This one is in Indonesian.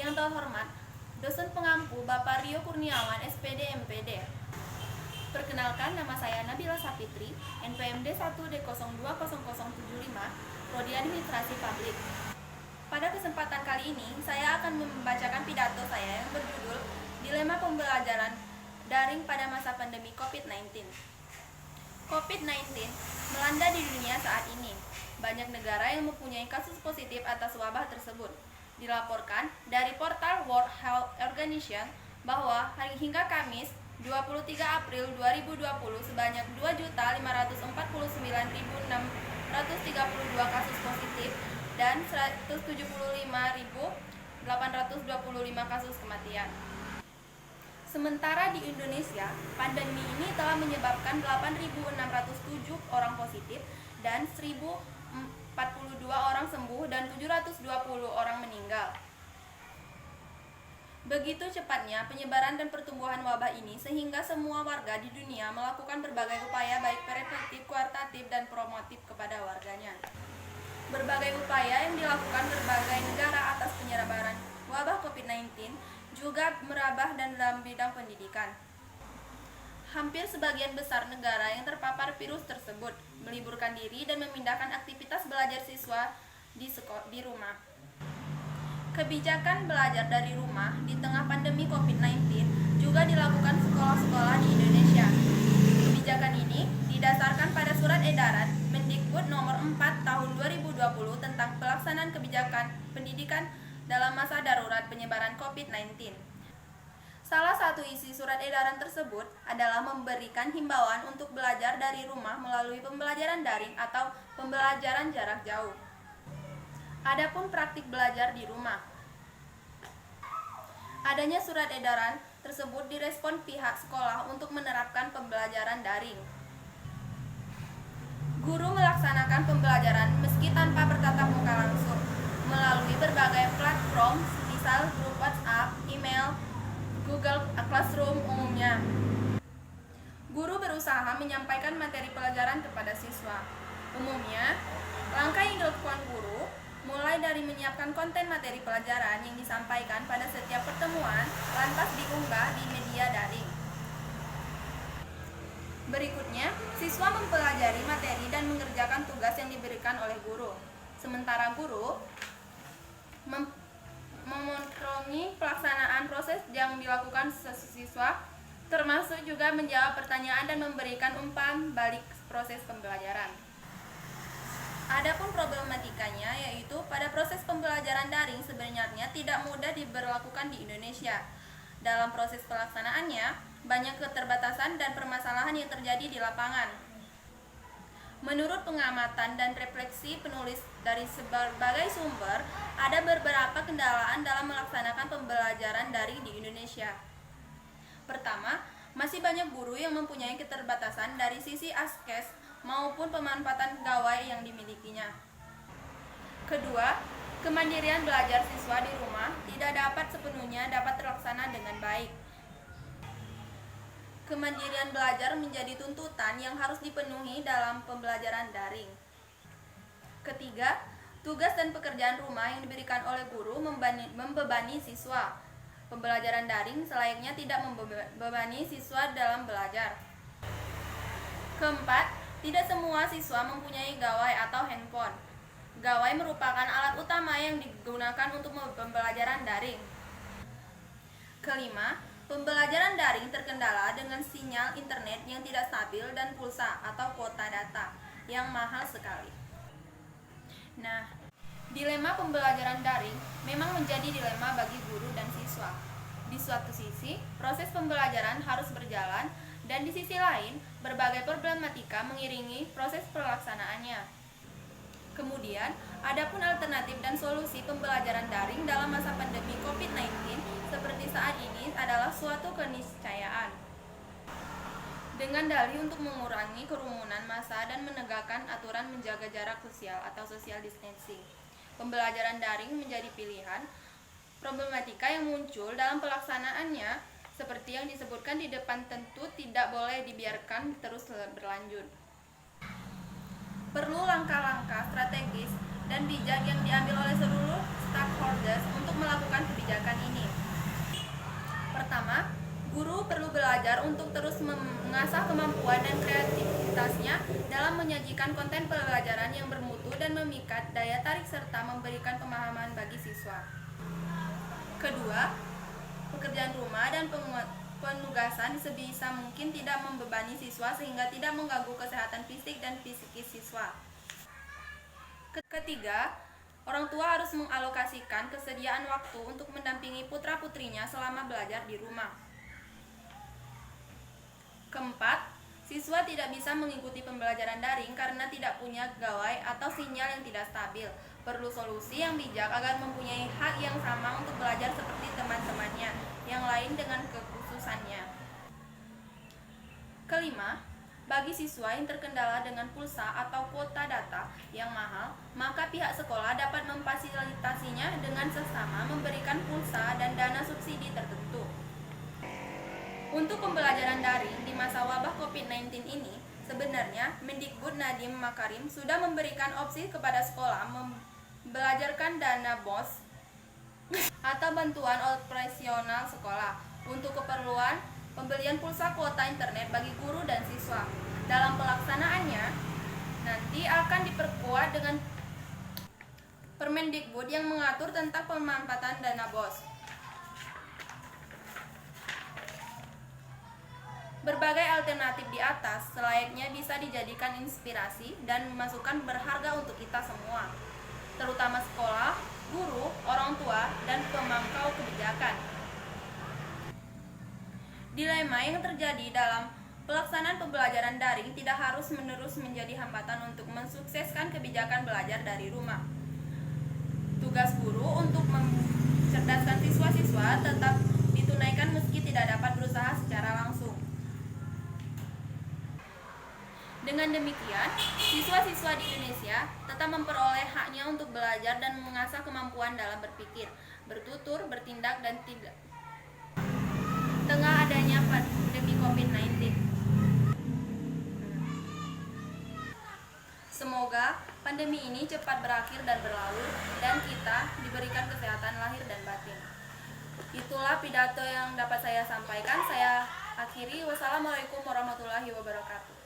Yang terhormat, dosen pengampu Bapak Rio Kurniawan, SPD MPD. Perkenalkan, nama saya Nabila Sapitri, NPMD 1D020075, Prodi Administrasi Publik. Pada kesempatan kali ini, saya akan membacakan pidato saya yang berjudul Dilema Pembelajaran Daring pada Masa Pandemi COVID-19. COVID-19 melanda di dunia saat ini. Banyak negara yang mempunyai kasus positif atas wabah tersebut. Dilaporkan dari portal World Health Organization bahwa hingga Kamis 23 April 2020 sebanyak 2.549.632 kasus positif dan 175.825 kasus kematian. Sementara di Indonesia, pandemi ini telah menyebabkan 8.607 orang positif dan 1.042 orang sembuh dan 720 orang meninggal. Begitu cepatnya penyebaran dan pertumbuhan wabah ini sehingga semua warga di dunia melakukan berbagai upaya baik preventif, kualitatif, dan promotif kepada warganya. Berbagai upaya yang dilakukan berbagai negara atas penyebaran wabah COVID-19 juga merambah dan dalam bidang pendidikan. Hampir sebagian besar negara yang terpapar virus tersebut meliburkan diri dan memindahkan aktivitas belajar siswa di rumah. Kebijakan belajar dari rumah di tengah pandemi COVID-19 juga dilakukan sekolah-sekolah di Indonesia. Kebijakan ini didasarkan pada surat edaran Mendikbud nomor 4 tahun 2020 tentang pelaksanaan kebijakan pendidikan dalam masa darurat penyebaran COVID-19. Salah satu isi surat edaran tersebut adalah memberikan himbauan untuk belajar dari rumah melalui pembelajaran daring atau pembelajaran jarak jauh. Adapun praktik belajar di rumah. Adanya surat edaran tersebut direspon pihak sekolah untuk menerapkan pembelajaran daring. Guru melaksanakan pembelajaran meski tanpa bertatap muka langsung melalui berbagai platform, misal grup WhatsApp, email, Google Classroom umumnya. Guru berusaha menyampaikan materi pelajaran kepada siswa. Umumnya, langkah yang dilakukan guru mulai dari menyiapkan konten materi pelajaran yang disampaikan pada setiap pertemuan, lantas diunggah di media daring. Berikutnya, siswa mempelajari materi dan mengerjakan tugas yang diberikan oleh guru. Sementara guru memonitoring pelaksanaan proses yang dilakukan siswa, termasuk juga menjawab pertanyaan dan memberikan umpan balik proses pembelajaran. Adapun problematikanya yaitu pada proses pembelajaran daring sebenarnya tidak mudah diberlakukan di Indonesia. Dalam proses pelaksanaannya, banyak keterbatasan dan permasalahan yang terjadi di lapangan. Menurut pengamatan dan refleksi penulis dari berbagai sumber, ada beberapa kendala dalam melaksanakan pembelajaran daring di Indonesia. Pertama, masih banyak guru yang mempunyai keterbatasan dari sisi askes maupun pemanfaatan gawai yang dimilikinya. Kedua, kemandirian belajar siswa di rumah tidak dapat sepenuhnya dapat terlaksana dengan baik. Kemandirian belajar menjadi tuntutan yang harus dipenuhi dalam pembelajaran daring. Ketiga, tugas dan pekerjaan rumah yang diberikan oleh guru membebani siswa. Pembelajaran daring selayaknya tidak membebani siswa dalam belajar. Keempat, tidak semua siswa mempunyai gawai atau handphone. Gawai merupakan alat utama yang digunakan untuk pembelajaran daring. Kelima, pembelajaran daring terkendala dengan sinyal internet yang tidak stabil dan pulsa atau kuota data yang mahal sekali. Nah, dilema pembelajaran daring memang menjadi dilema bagi guru dan siswa. Di suatu sisi, proses pembelajaran harus berjalan, dan di sisi lain, berbagai problematika mengiringi proses pelaksanaannya. Kemudian, adapun alternatif dan solusi pembelajaran daring dalam masa pandemi COVID-19 seperti saat ini adalah suatu keniscayaan. Dengan dalih untuk mengurangi kerumunan massa dan menegakkan aturan menjaga jarak sosial atau social distancing, pembelajaran daring menjadi pilihan. Problematika yang muncul dalam pelaksanaannya seperti yang disebutkan di depan tentu tidak boleh dibiarkan terus berlanjut. Perlu langkah-langkah strategis dan bijak yang diambil oleh seluruh stakeholders untuk melakukan kebijakan ini. Pertama, guru perlu belajar untuk terus mengasah kemampuan dan kreativitasnya dalam menyajikan konten pembelajaran yang bermutu dan memikat daya tarik serta memberikan pemahaman bagi siswa. Kedua, pekerjaan rumah dan penugasan sebisa mungkin tidak membebani siswa sehingga tidak mengganggu kesehatan fisik dan psikis siswa. Ketiga, orang tua harus mengalokasikan kesediaan waktu untuk mendampingi putra-putrinya selama belajar di rumah. Keempat, siswa tidak bisa mengikuti pembelajaran daring karena tidak punya gawai atau sinyal yang tidak stabil. Perlu solusi yang bijak agar mempunyai hak yang sama untuk belajar seperti teman-temannya yang lain dengan kekhususannya. Kelima, bagi siswa yang terkendala dengan pulsa atau kuota data yang mahal, maka pihak sekolah dapat memfasilitasinya dengan sesama memberikan pulsa dan dana subsidi tertentu. Untuk pembelajaran daring di masa wabah COVID-19 ini, sebenarnya Mendikbud Nadiem Makarim sudah memberikan opsi kepada sekolah membelajarkan dana BOS atau bantuan operasional sekolah untuk keperluan pembelian pulsa kuota internet bagi guru dan siswa. Dalam pelaksanaannya, nanti akan diperkuat dengan Permendikbud yang mengatur tentang pemanfaatan dana BOS. Berbagai alternatif di atas selayaknya bisa dijadikan inspirasi dan masukan berharga untuk kita semua, terutama sekolah, guru, orang tua, dan pemangkau kebijakan. Dilema yang terjadi dalam pelaksanaan pembelajaran daring tidak harus menerus menjadi hambatan untuk mensukseskan kebijakan belajar dari rumah. Tugas guru untuk mencerdaskan siswa-siswa tetap ditunaikan meski tidak dapat berusaha secara langsung. Dengan demikian, siswa-siswa di Indonesia tetap memperoleh haknya untuk belajar dan mengasah kemampuan dalam berpikir, bertutur, bertindak, dan tidak tengah adanya pandemi COVID-19. Semoga pandemi ini cepat berakhir dan berlalu, dan kita diberikan kesehatan lahir dan batin. Itulah pidato yang dapat saya sampaikan. Saya akhiri. Wassalamualaikum warahmatullahi wabarakatuh.